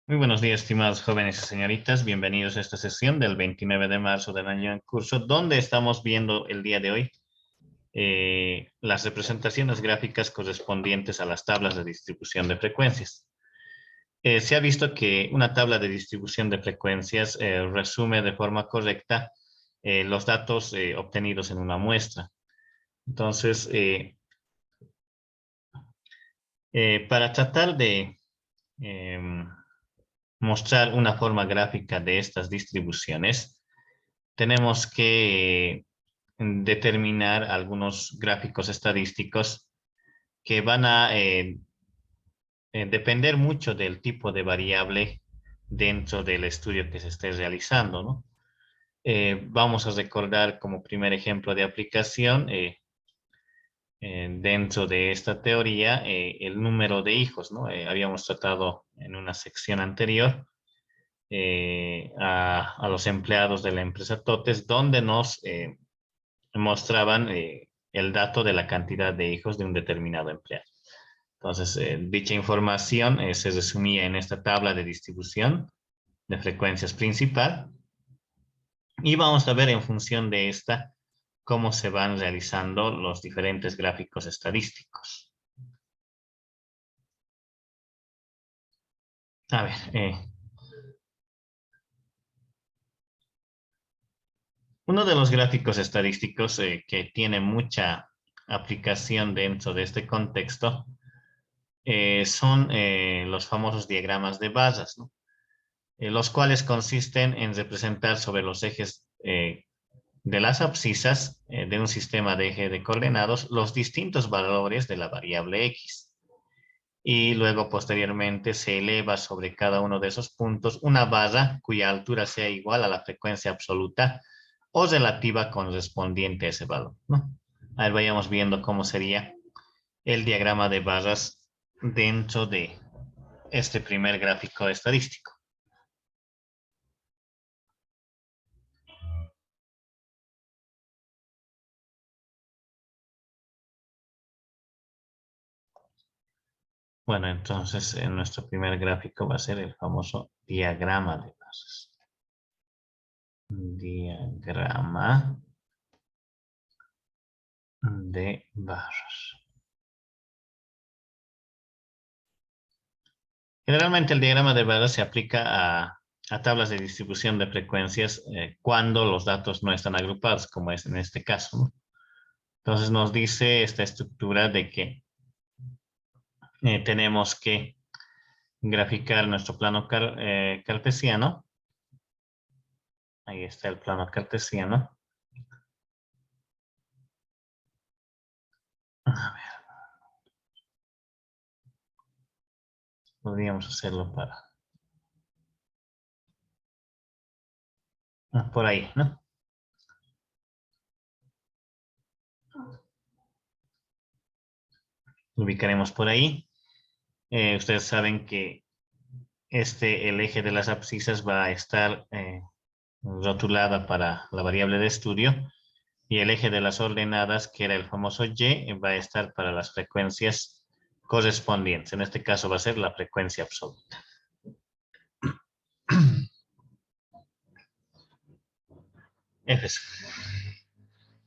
Muy buenos días, estimados jóvenes y señoritas. Bienvenidos a esta sesión del 29 de marzo del año en curso, donde estamos viendo el día de hoy las representaciones gráficas correspondientes a las tablas de distribución de frecuencias. Se ha visto que una tabla de distribución de frecuencias resume de forma correcta los datos obtenidos en una muestra. Entonces, para tratar de em, mostrar una forma gráfica de estas distribuciones, tenemos que determinar algunos gráficos estadísticos que van a depender mucho del tipo de variable dentro del estudio que se esté realizando, ¿no? Vamos a recordar como primer ejemplo de aplicación dentro de esta teoría el número de hijos, ¿no? Habíamos tratado en una sección anterior a los empleados de la empresa Totes, donde nos mostraban el dato de la cantidad de hijos de un determinado empleado. Entonces, dicha información se resumía en esta tabla de distribución de frecuencias principal y vamos a ver en función de esta cómo se van realizando los diferentes gráficos estadísticos. A ver, uno de los gráficos estadísticos que tiene mucha aplicación dentro de este contexto son los famosos diagramas de barras, ¿no? Los cuales consisten en representar sobre los ejes de las abscisas de un sistema de eje de coordenados los distintos valores de la variable x. Y luego posteriormente se eleva sobre cada uno de esos puntos una barra cuya altura sea igual a la frecuencia absoluta o relativa correspondiente a ese valor, ¿no? A ver, vayamos viendo cómo sería el diagrama de barras dentro de este primer gráfico estadístico. Bueno, entonces en nuestro primer gráfico va a ser el famoso diagrama de barras. Diagrama de barras. Generalmente el diagrama de barras se aplica a tablas de distribución de frecuencias cuando los datos no están agrupados, como es en este caso, ¿no? Entonces nos dice esta estructura de que tenemos que graficar nuestro plano cartesiano. Ahí está el plano cartesiano. A ver, podríamos hacerlo por ahí, ¿no? Lo ubicaremos por ahí. Ustedes saben que el eje de las abscisas va a estar rotulada para la variable de estudio y el eje de las ordenadas, que era el famoso y, va a estar para las frecuencias correspondientes. En este caso va a ser la frecuencia absoluta. Fs.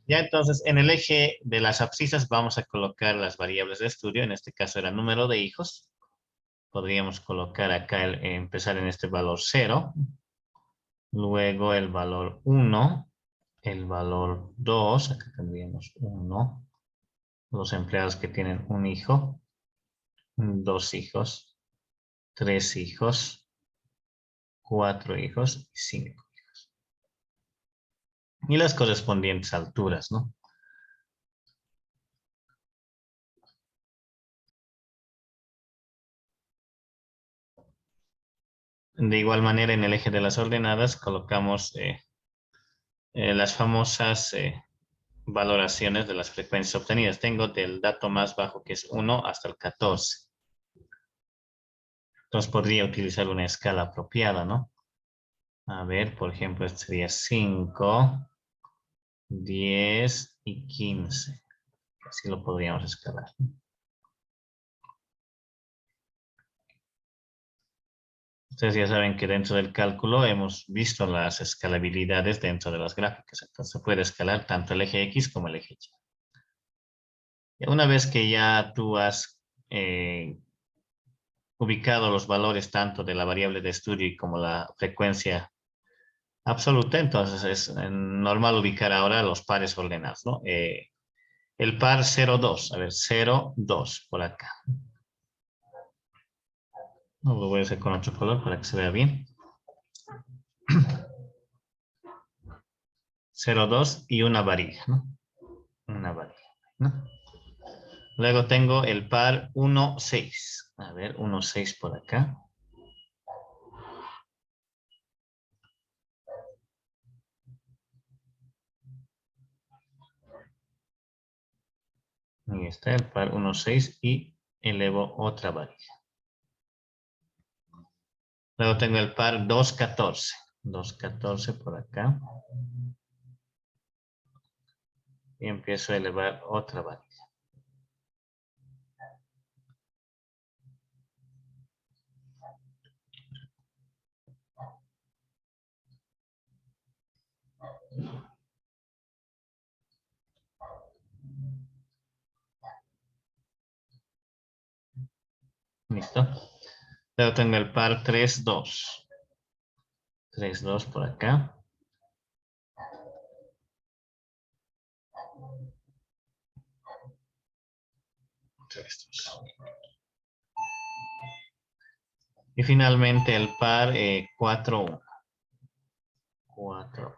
Ya entonces, en el eje de las abscisas vamos a colocar las variables de estudio. En este caso era número de hijos. Podríamos colocar acá, empezar en este valor 0. Luego el valor 1. El valor 2. Acá tendríamos 1. Los empleados que tienen un hijo. 2 hijos. 3 hijos. 4 hijos y 5 hijos. Y las correspondientes alturas, ¿no? De igual manera, en el eje de las ordenadas colocamos las famosas valoraciones de las frecuencias obtenidas. Tengo del dato más bajo, que es 1, hasta el 14. Entonces podría utilizar una escala apropiada, ¿no? A ver, por ejemplo, este sería 5, 10 y 15. Así lo podríamos escalar. Ustedes ya saben que dentro del cálculo hemos visto las escalabilidades dentro de las gráficas. Entonces se puede escalar tanto el eje X como el eje Y. Una vez que ya tú has ubicado los valores tanto de la variable de estudio y como la frecuencia absoluta, entonces es normal ubicar ahora los pares ordenados, ¿no? El par 0,2, a ver, 0,2 por acá. No, lo voy a hacer con otro color para que se vea bien. 0,2 y una varilla, ¿no? Una varilla, ¿no? Luego tengo el par 1,6. A ver, 1,6 por acá. Ahí está el par 1,6 y elevo otra varilla. Luego tengo el par 2,14. 2,14 por acá. Y empiezo a elevar otra varilla. ¿Listo? Luego tengo el par 3,2. 3,2 por acá. 3,2. Y finalmente el par 4,1. 4.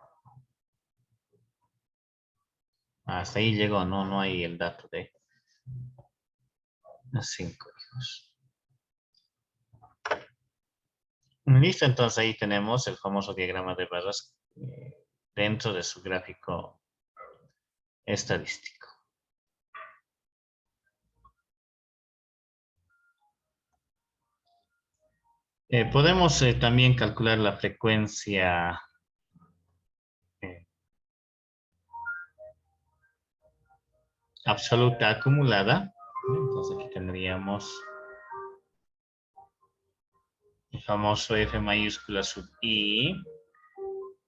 Hasta ahí llegó, no hay el dato de 5 hijos. Listo, entonces ahí tenemos el famoso diagrama de barras dentro de su gráfico estadístico. Podemos también calcular la frecuencia eh, absoluta acumulada. Entonces aquí tendríamos el famoso F mayúscula sub I.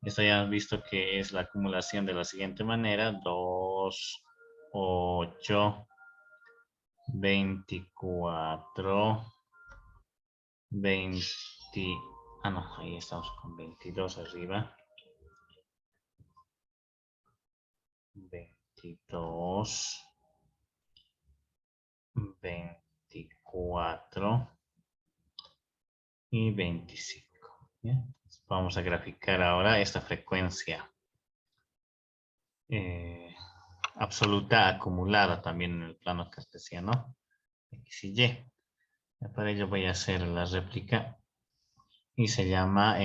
Esto ya hemos visto que es la acumulación de la siguiente manera. 2, 8, 24, 20. Ah, no, ahí estamos con 22 arriba. 22, 24 y 25. ¿Bien? Vamos a graficar ahora esta frecuencia absoluta acumulada también en el plano cartesiano. X y Y. Para ello voy a hacer la réplica y se llama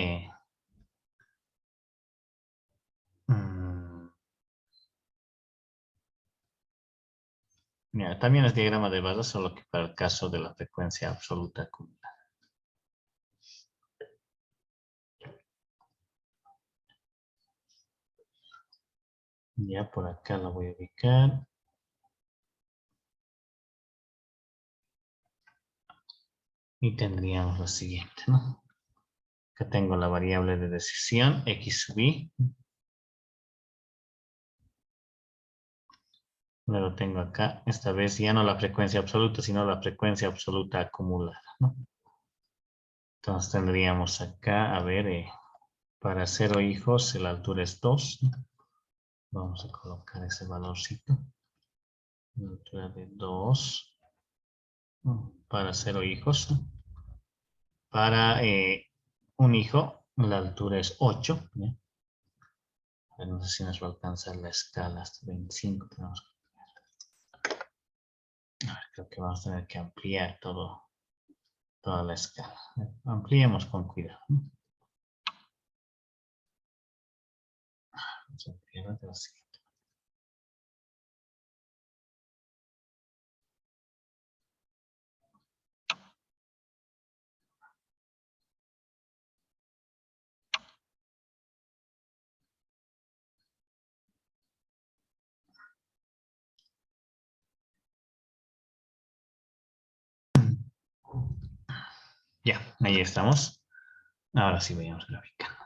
mira, también es diagrama de barras, solo que para el caso de la frecuencia absoluta acumulada. Ya por acá la voy a ubicar. Y tendríamos lo siguiente, ¿no? Acá tengo la variable de decisión, x sub i. Luego tengo acá, esta vez ya no la frecuencia absoluta, sino la frecuencia absoluta acumulada, ¿no? Entonces tendríamos acá, a ver, para 0 hijos la altura es 2. Vamos a colocar ese valorcito. La altura de 2. Para 0 hijos. Para un hijo, la altura es 8. ¿Ya? No sé si nos va a alcanzar la escala hasta 25. Tenemos que creo que vamos a tener que ampliar toda la escala. Ampliemos con cuidado. Vamos a ampliar de la siguiente. Ya, ahí estamos. Ahora sí veamos graficando.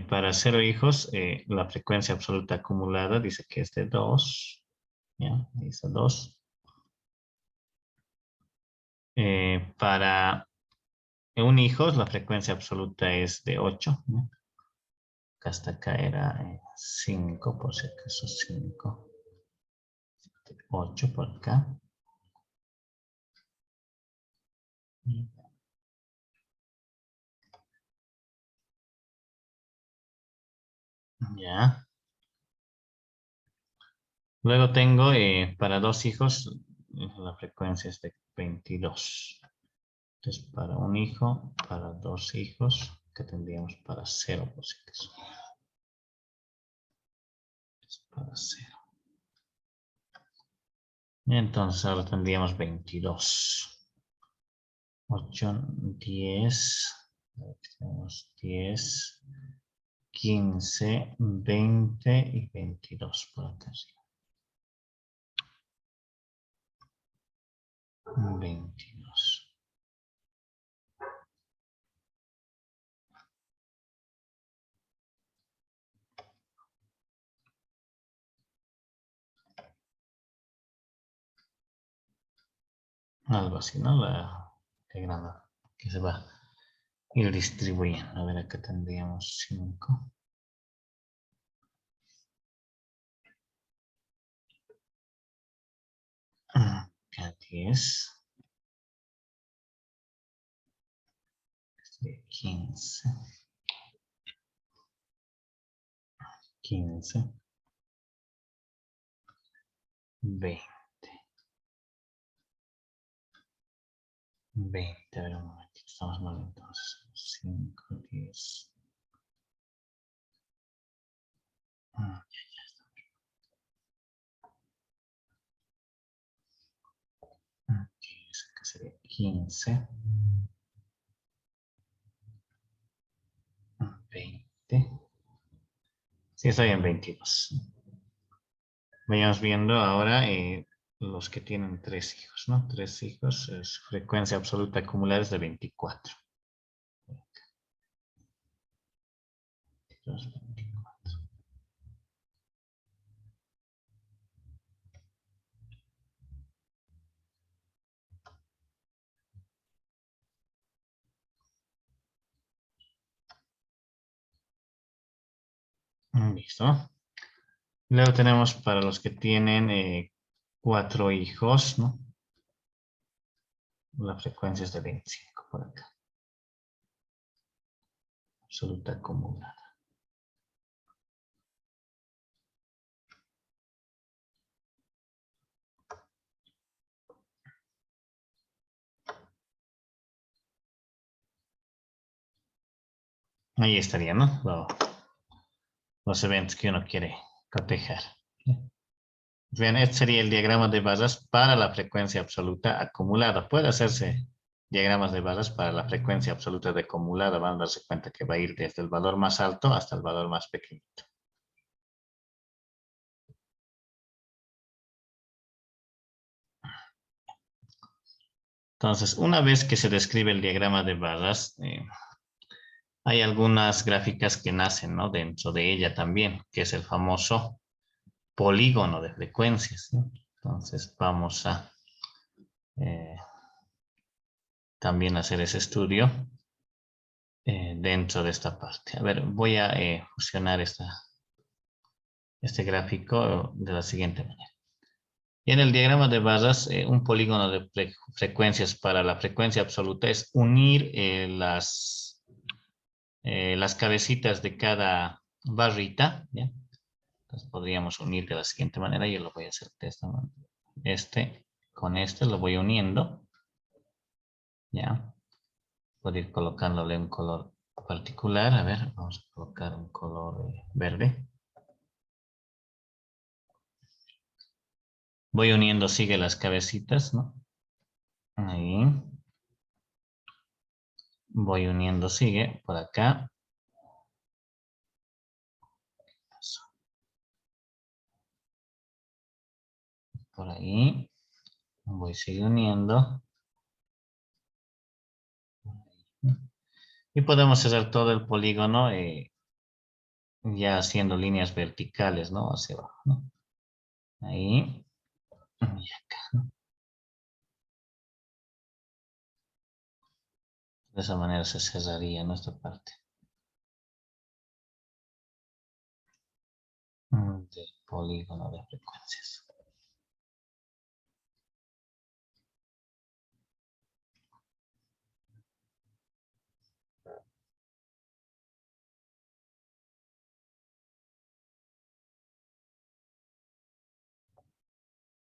Para 0 hijos, la frecuencia absoluta acumulada dice que es de 2. ¿Ya? Dice 2. Para un hijo, la frecuencia absoluta es de 8. ¿No? Hasta acá era 5, por si acaso 5. 8 por acá. Ya. Luego tengo para 2 hijos, la frecuencia es de 22. Entonces, para un hijo, para 2 hijos, que tendríamos para 0, por si acaso. Para 0. Entonces, ahora tendríamos 22. 8, 10. Tenemos 10, 15, 20 y 22 por acá. 22. Algo así, ¿no? La diagrama que se va a ir distribuyendo. A ver, acá tendríamos 5. Acá 10. 15. 15. 20. 20. A ver, un momentito. Estamos mal entonces. 5, 10. Ya, ya está. 10. Acá sería 15. 20. Sí, estoy en 22. Vayamos viendo ahora los que tienen 3 hijos, ¿no? 3 hijos, su frecuencia absoluta acumulada es de 24. 22, 24. Listo. Luego tenemos para los que tienen 4 hijos, ¿no? La frecuencia es de 25 por acá. Absoluta acumulada. Ahí estaría, ¿no? Los eventos que uno quiere cotejar. Bien, este sería el diagrama de barras para la frecuencia absoluta acumulada. Puede hacerse diagramas de barras para la frecuencia absoluta de acumulada. Van a darse cuenta que va a ir desde el valor más alto hasta el valor más pequeñito. Entonces, una vez que se describe el diagrama de barras, hay algunas gráficas que nacen, ¿no? Dentro de ella también, que es el famoso polígono de frecuencias, ¿no? Entonces, vamos a eh, también hacer ese estudio dentro de esta parte. A ver, voy a fusionar este gráfico de la siguiente manera. Y en el diagrama de barras, un polígono de frecuencias para la frecuencia absoluta es unir las cabecitas de cada barrita, ¿ya? Entonces podríamos unir de la siguiente manera. Yo lo voy a hacer de esta manera. Este con este lo voy uniendo, ¿ya? Puedo ir colocándole un color particular. A ver, vamos a colocar un color verde. Voy uniendo, sigue las cabecitas, ¿no? Ahí. Voy uniendo, sigue por acá. Por ahí. Voy sigue uniendo. Y podemos hacer todo el polígono ya haciendo líneas verticales, ¿no? Hacia abajo, ¿no? Ahí. Y acá. De esa manera se cerraría nuestra parte. De polígono de frecuencias.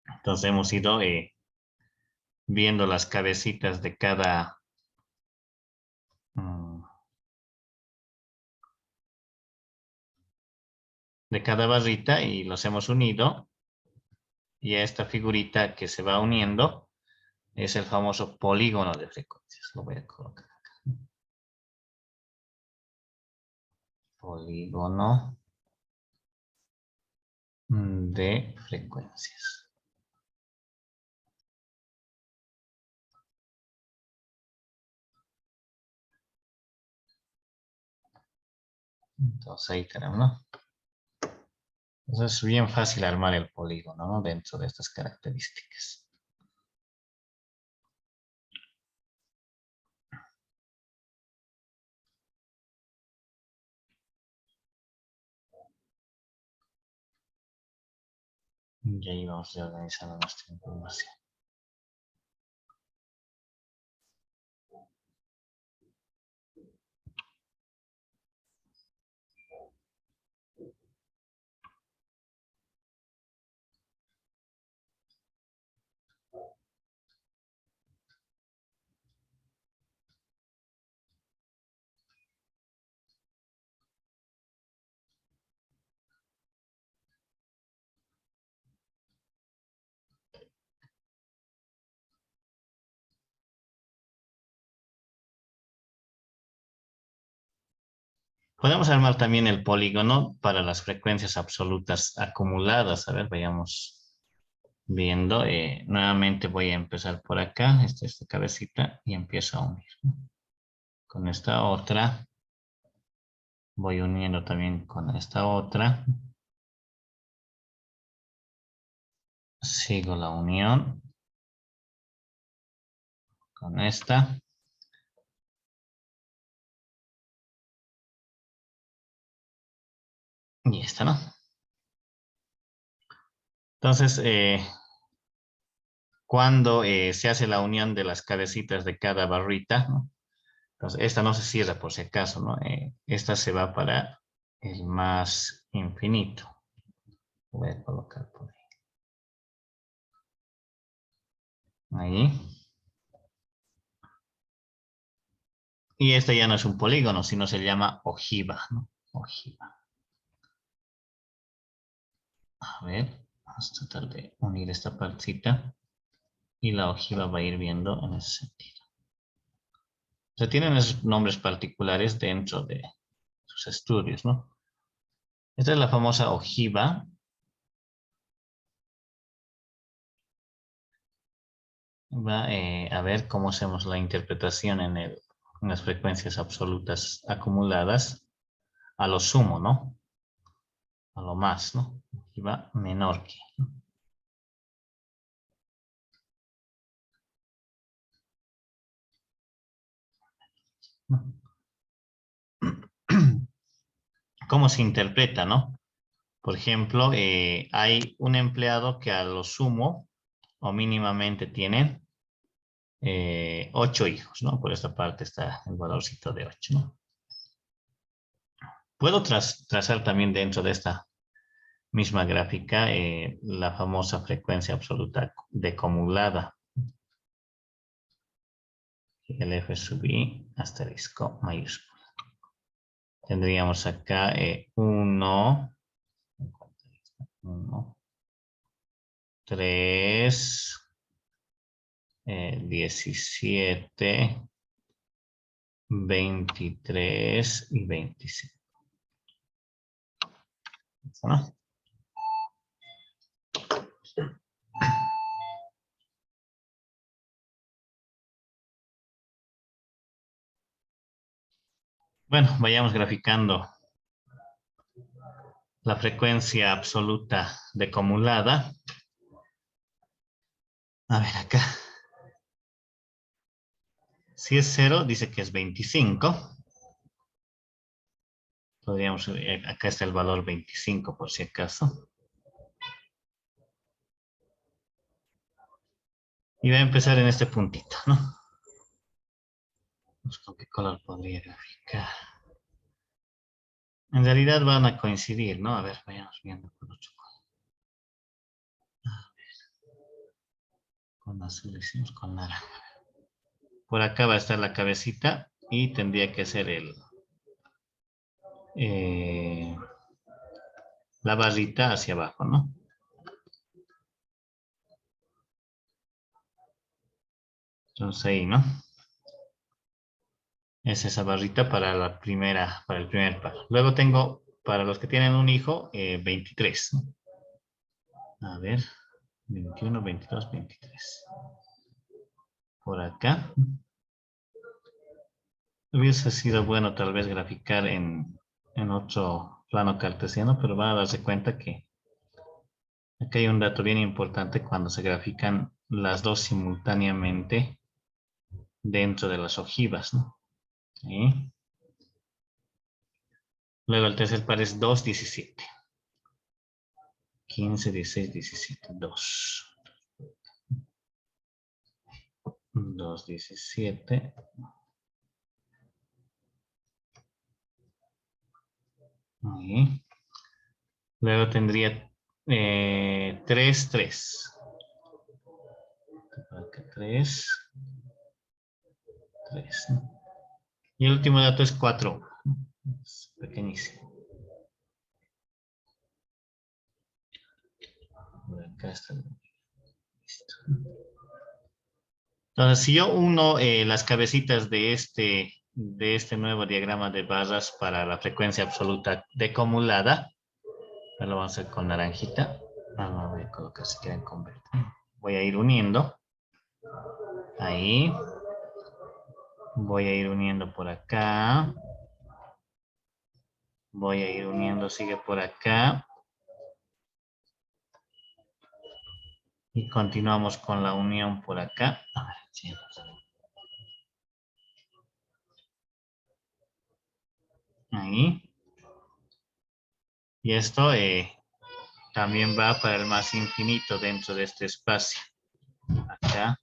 Entonces hemos ido viendo las cabecitas mm, de cada barrita y los hemos unido. Y a esta figurita que se va uniendo es el famoso polígono de frecuencias. Lo voy a colocar acá. Polígono de frecuencias. Entonces ahí tenemos, ¿no? Entonces es bien fácil armar el polígono, ¿no? Dentro de estas características. Y ahí vamos reorganizando nuestra información. Podemos armar también el polígono para las frecuencias absolutas acumuladas. A ver, vayamos viendo. Nuevamente voy a empezar por acá, esta cabecita, y empiezo a unir, ¿no? Con esta otra. Voy uniendo también con esta otra. Sigo la unión con esta. Y esta, ¿no? Entonces, cuando se hace la unión de las cabecitas de cada barrita, ¿no? Entonces, esta no se cierra por si acaso, ¿no? Esta se va para el más infinito. Voy a colocar por ahí. Y este ya no es un polígono, sino se llama ojiva, ¿no? Ojiva. A ver, vamos a tratar de unir esta partita. Y la ojiva va a ir viendo en ese sentido. O sea, tienen esos nombres particulares dentro de sus estudios, ¿no? Esta es la famosa ojiva. Va a ver cómo hacemos la interpretación en las frecuencias absolutas acumuladas a lo sumo, ¿no? A lo más, ¿no? Ojiva menor que, ¿no? ¿Cómo se interpreta, no? Por ejemplo, hay un empleado que a lo sumo o mínimamente tiene 8 hijos, ¿no? Por esta parte está el valorcito de 8, ¿no? Puedo trazar también dentro de esta misma gráfica la famosa frecuencia absoluta decumulada. El F sub I asterisco mayúscula. Tendríamos acá 1, 3, 17, 23 y 25. ¿No? Bueno, vayamos graficando la frecuencia absoluta decumulada. A ver acá. Si es 0, dice que es 25. Podríamos, acá está el valor 25 por si acaso. Y va a empezar en este puntito, ¿no? Pues, ¿con qué color podría graficar? En realidad van a coincidir, ¿no? A ver, vayamos viendo con otro color. Con azul hicimos con naranja. Por acá va a estar la cabecita y tendría que ser eh, la barrita hacia abajo, ¿no? Entonces ahí, ¿no? Es esa barrita para para el primer par. Luego tengo, para los que tienen un hijo, 23, ¿no? A ver, 21, 22, 23. Por acá. Hubiese sido bueno tal vez graficar en otro plano cartesiano, pero van a darse cuenta que acá hay un dato bien importante cuando se grafican las dos simultáneamente dentro de las ojivas, ¿no? ¿Sí? Luego el tercer par es 2, 17. 15, 16, 17, 2. 2, 17. Ahí. Luego tendría 3, 3. Acá 3, 3. ¿No? Y el último dato es 4. Es pequeñísimo. Acá está. Listo. Entonces, si yo uno las cabecitas de este nuevo diagrama de barras para la frecuencia absoluta decumulada, lo vamos a hacer con naranjita. Voy a colocar si quieren con verde. Voy a ir uniendo. Ahí. Voy a ir uniendo por acá. Voy a ir uniendo, sigue por acá. Y continuamos con la unión por acá. Ahí. Y esto también va para el más infinito dentro de este espacio. Acá.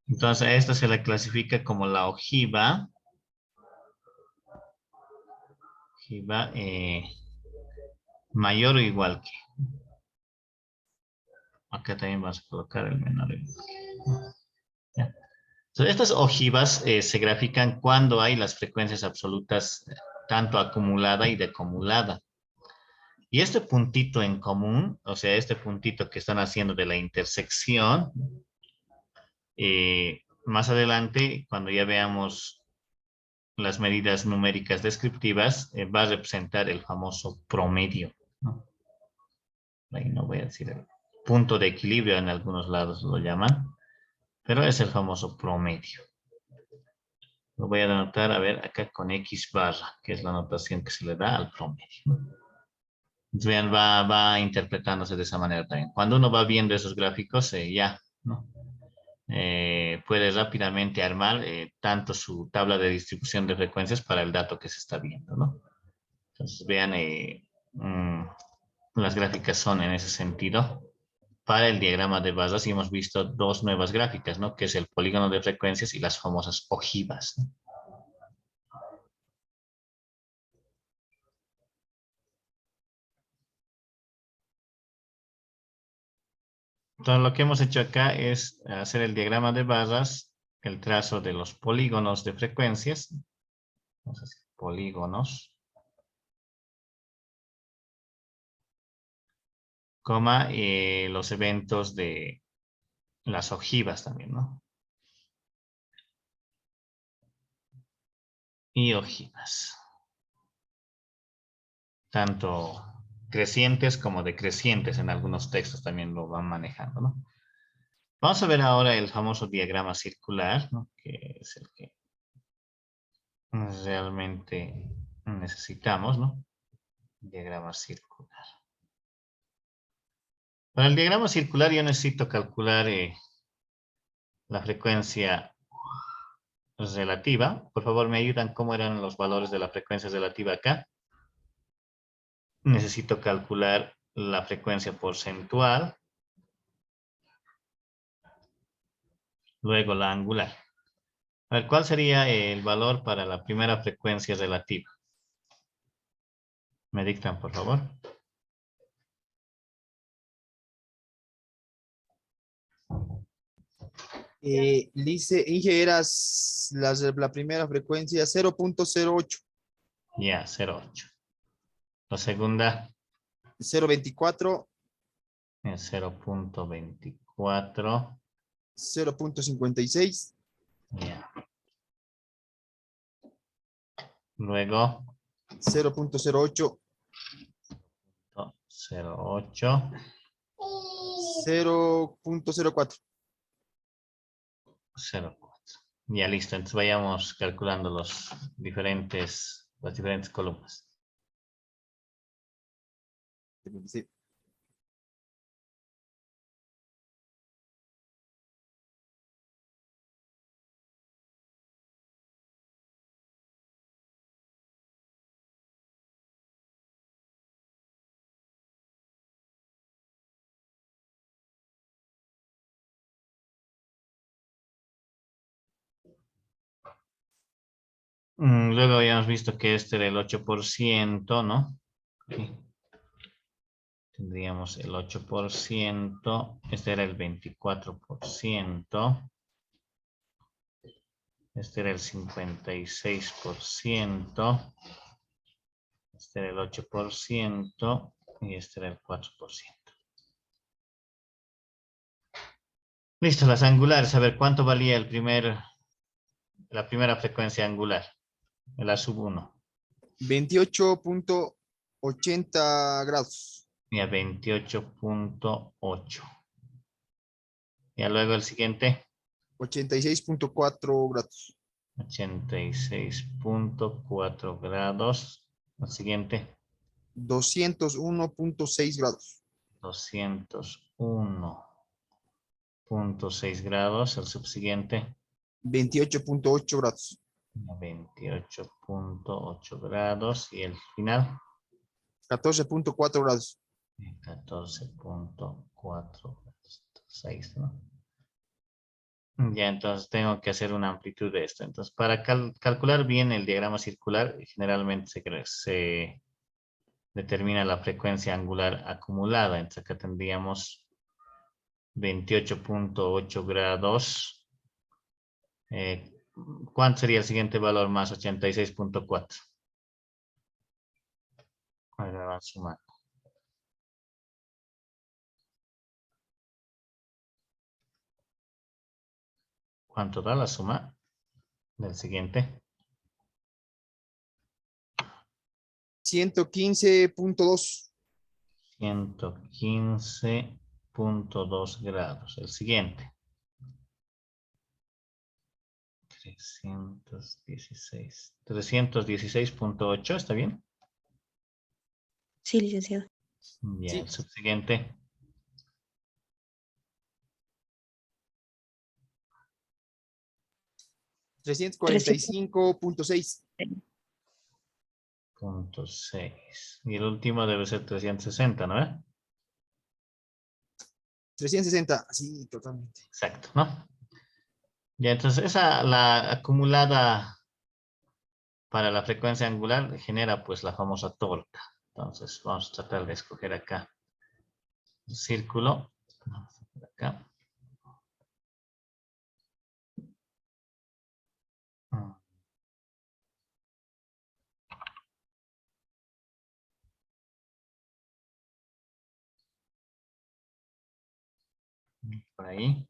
Entonces a esta se le clasifica como la ojiva. Ojiva mayor o igual que. Acá también vamos a colocar el menor o igual que. ¿Ya? Entonces, estas ojivas se grafican cuando hay las frecuencias absolutas tanto acumulada y decumulada. Y este puntito en común, o sea, este puntito que están haciendo de la intersección, más adelante, cuando ya veamos las medidas numéricas descriptivas, va a representar el famoso promedio, ¿no? Ahí no voy a decir el punto de equilibrio, en algunos lados lo llaman, pero es el famoso promedio. Lo voy a anotar, a ver, acá con X barra, que es la notación que se le da al promedio, ¿no? Entonces, vean, va interpretándose de esa manera también. Cuando uno va viendo esos gráficos, ya, ¿no? Puede rápidamente armar tanto su tabla de distribución de frecuencias para el dato que se está viendo, ¿no? Entonces, vean, las gráficas son en ese sentido. Para el diagrama de barras y hemos visto dos nuevas gráficas, ¿no? Que es el polígono de frecuencias y las famosas ojivas, ¿no? Entonces, lo que hemos hecho acá es hacer el diagrama de barras, el trazo de los polígonos de frecuencias vamos a decir, polígonos, coma, los eventos de las ojivas también, ¿no? Y ojivas. Tanto crecientes como decrecientes en algunos textos también lo van manejando, ¿no? Vamos a ver ahora el famoso diagrama circular, ¿no? Que es el que realmente necesitamos, ¿no? Diagrama circular. Para el diagrama circular yo necesito calcular la frecuencia relativa. Por favor, ¿me ayudan cómo eran los valores de la frecuencia relativa acá? Necesito calcular la frecuencia porcentual, luego la angular. A ver, ¿cuál sería el valor para la primera frecuencia relativa? ¿Me dictan, por favor? Dice, Inge, la primera frecuencia 0.08, Ya, 0,8. La segunda 0.24, es 0.24. 0.56, Ya. Luego 0.08, 0,8. 0.04. 0,4. Ya listo, entonces vayamos calculando las diferentes columnas. Sí. Luego habíamos visto que este era el 8%, ¿no? Aquí tendríamos el 8%, este era el 24%, este era el 56%, este era el 8% y este era el 4%. Listo, las angulares. A ver, ¿cuánto valía la primera frecuencia angular? La sub 1. 28.80 grados. Y a 28.8. Ya luego el siguiente. 86.4 grados. 86.4 grados. El siguiente. 201.6 grados. 201.6 grados. El subsiguiente. 28.8 grados. 28.8 grados. Y el final. 14.4 grados. 14.4, 6, ¿no? Ya, entonces tengo que hacer una amplitud de esto. Entonces, para calcular bien el diagrama circular, generalmente se determina la frecuencia angular acumulada. Entonces, acá tendríamos 28.8 grados. ¿Cuánto sería el siguiente valor más 86.4? Ahora va a sumar. ¿Cuánto da la suma del siguiente? 115.2. 115.2 grados. El siguiente. 316.8, ¿está bien? Sí, licenciado. Ya, Sí. el subsiguiente. 345.6. 0.6. Y el último debe ser 360, ¿no? 360. Sí, totalmente. Exacto, ¿no? Ya, entonces la acumulada para la frecuencia angular genera pues la famosa torta. Entonces vamos a tratar de escoger acá el círculo. Vamos a poner acá. Por ahí.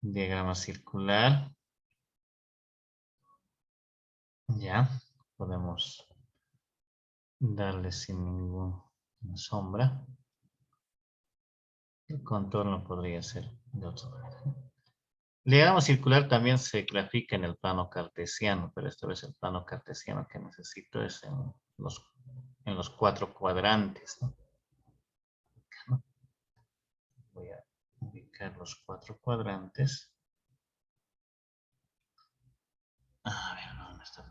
Diagrama circular. Ya. Podemos darle sin ninguna sombra. El contorno podría ser de otra manera. El diagrama circular también se grafica en el plano cartesiano, pero esta vez el plano cartesiano que necesito es en los 4 cuadrantes, ¿no? Voy a ubicar los 4 cuadrantes. A ver, ¿dónde está?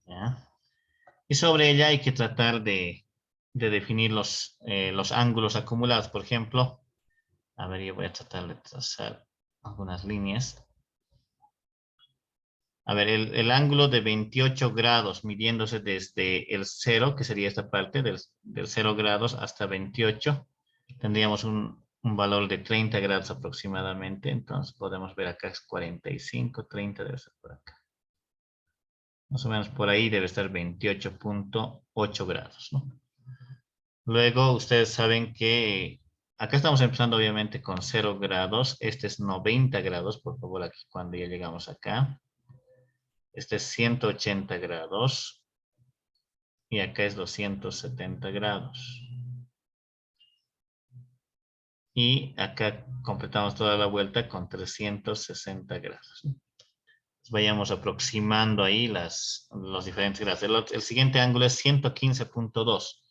¿Ya? Y sobre ella hay que tratar de definir los ángulos acumulados. Por ejemplo, a ver, yo voy a tratar de trazar algunas líneas. A ver, el ángulo de 28 grados midiéndose desde el 0, que sería esta parte, del 0 grados hasta 28, tendríamos un valor de 30 grados aproximadamente. Entonces podemos ver acá es 45, 30 debe ser por acá. Más o menos por ahí debe estar 28.8 grados, ¿no? Luego ustedes saben que acá estamos empezando obviamente con 0 grados. Este es 90 grados, por favor, aquí cuando ya llegamos acá. Este es 180 grados. Y acá es 270 grados. Y acá completamos toda la vuelta con 360 grados. Vayamos aproximando ahí los diferentes grados. El siguiente ángulo es 115.2.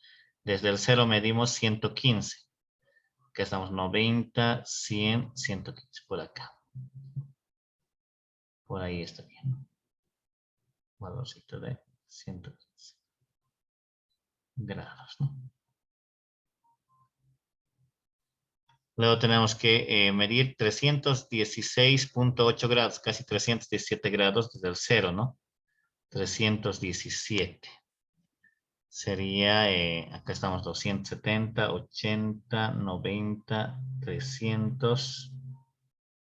Desde el 0 medimos 115. Acá estamos 90, 100, 115 por acá. Por ahí está bien. Valorcito de 115 grados, ¿no? Luego tenemos que medir 316.8 grados, casi 317 grados desde el 0, ¿no? 317. Sería, acá estamos 270, 80, 90, 300,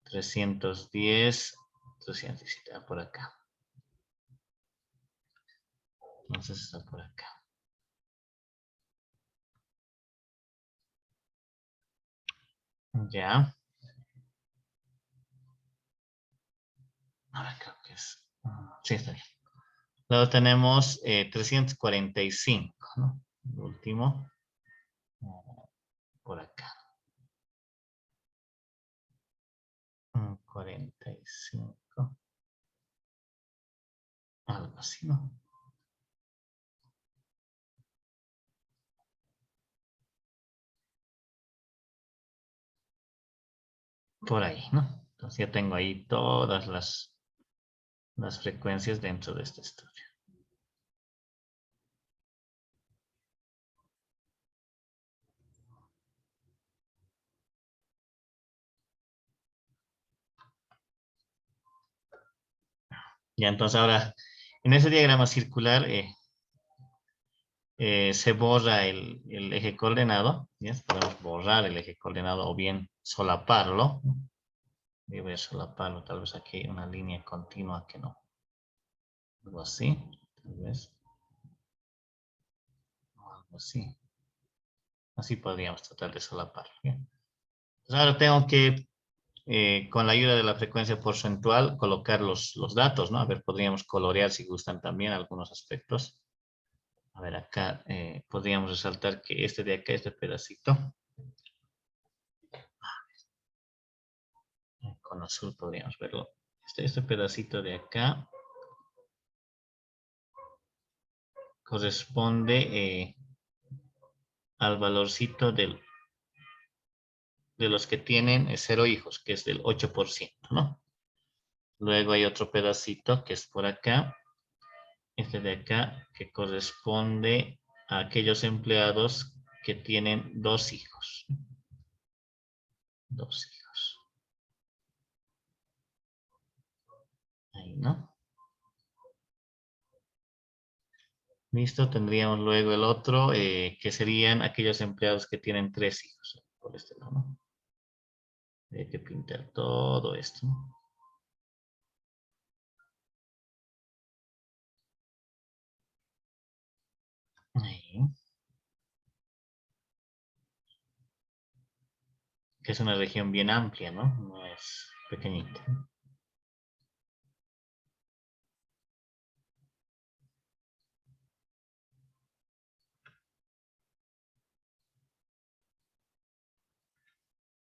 310, 317, por acá. Entonces está por acá. Ya. Ahora creo que es. Sí, está bien. Luego tenemos 345, ¿no? El último. Por acá. 45. Algo así, ¿no? Por ahí, ¿no? Entonces ya tengo ahí todas las frecuencias dentro de este estudio. Ya, entonces ahora, en ese diagrama circular se borra el eje coordenado. ¿Ya? Podemos borrar el eje coordenado o bien solaparlo. Yo voy a solaparlo, tal vez aquí hay una línea continua que no. Algo así, tal vez. O algo así. Así podríamos tratar de solaparlo. ¿Bien? Entonces ahora tengo que con la ayuda de la frecuencia porcentual, colocar los datos, ¿no? A ver, podríamos colorear si gustan también algunos aspectos. A ver, acá podríamos resaltar que este de acá, este pedacito, con azul podríamos verlo. Este pedacito de acá corresponde al valorcito de los que tienen 0 hijos, que es del 8%, ¿no? Luego hay otro pedacito que es por acá, este de acá, que corresponde a aquellos empleados que tienen 2 hijos. 2 hijos. Ahí, ¿no? Listo, tendríamos luego el otro, que serían aquellos empleados que tienen 3 hijos. Por este lado, ¿no? Hay que pintar todo esto. Ahí. Que es una región bien amplia, ¿no? No es pequeñita.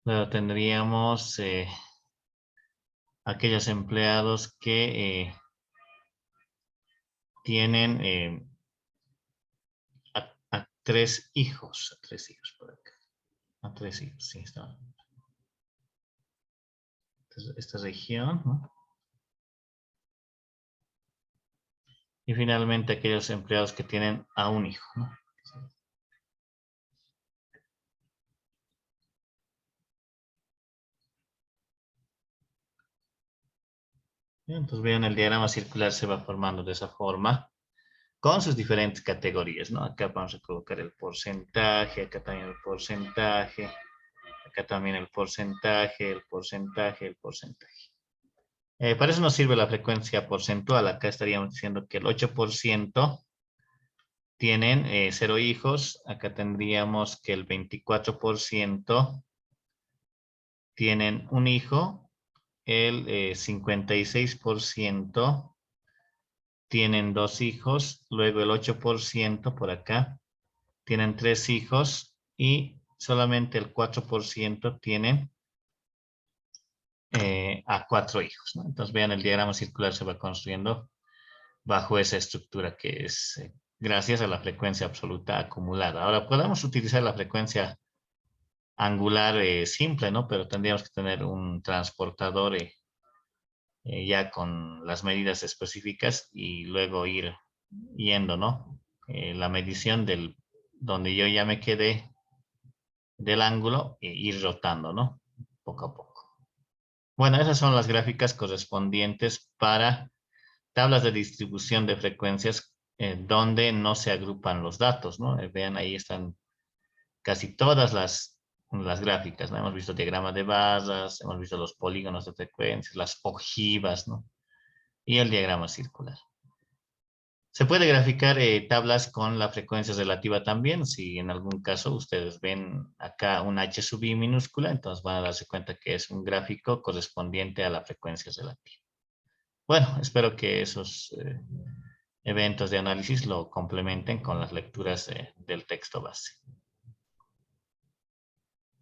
Luego tendríamos aquellos empleados que tienen a 3 hijos. A 3 hijos por acá. A 3 hijos, sí, está. Entonces, esta región, ¿no? Y finalmente aquellos empleados que tienen a un hijo, ¿no? Entonces vean, el diagrama circular se va formando de esa forma, con sus diferentes categorías, ¿no? Acá vamos a colocar el porcentaje, acá también el porcentaje, acá también el porcentaje, el porcentaje, el porcentaje. Para eso nos sirve la frecuencia porcentual. Acá estaríamos diciendo que el 8% tienen 0 hijos. Acá tendríamos que el 24% tienen un hijo. El 56% tienen 2 hijos. Luego el 8% por acá tienen 3 hijos. Y solamente el 4% tienen a 4 hijos, ¿no? Entonces vean, el diagrama circular se va construyendo bajo esa estructura que es gracias a la frecuencia absoluta acumulada. Ahora podemos utilizar la frecuencia angular simple, ¿no? Pero tendríamos que tener un transportador ya con las medidas específicas y luego ir yendo, ¿no? La medición del donde yo ya me quedé del ángulo e ir rotando, ¿no? Poco a poco. Bueno, esas son las gráficas correspondientes para tablas de distribución de frecuencias donde no se agrupan los datos, ¿no? Vean, ahí están casi todas las gráficas, ¿no? Hemos visto diagramas de basas, hemos visto los polígonos de frecuencias, las ojivas, ¿no? Y el diagrama circular. Se puede graficar tablas con la frecuencia relativa también. Si en algún caso ustedes ven acá un H sub I minúscula, entonces van a darse cuenta que es un gráfico correspondiente a la frecuencia relativa. Bueno, espero que esos eventos de análisis lo complementen con las lecturas del texto base.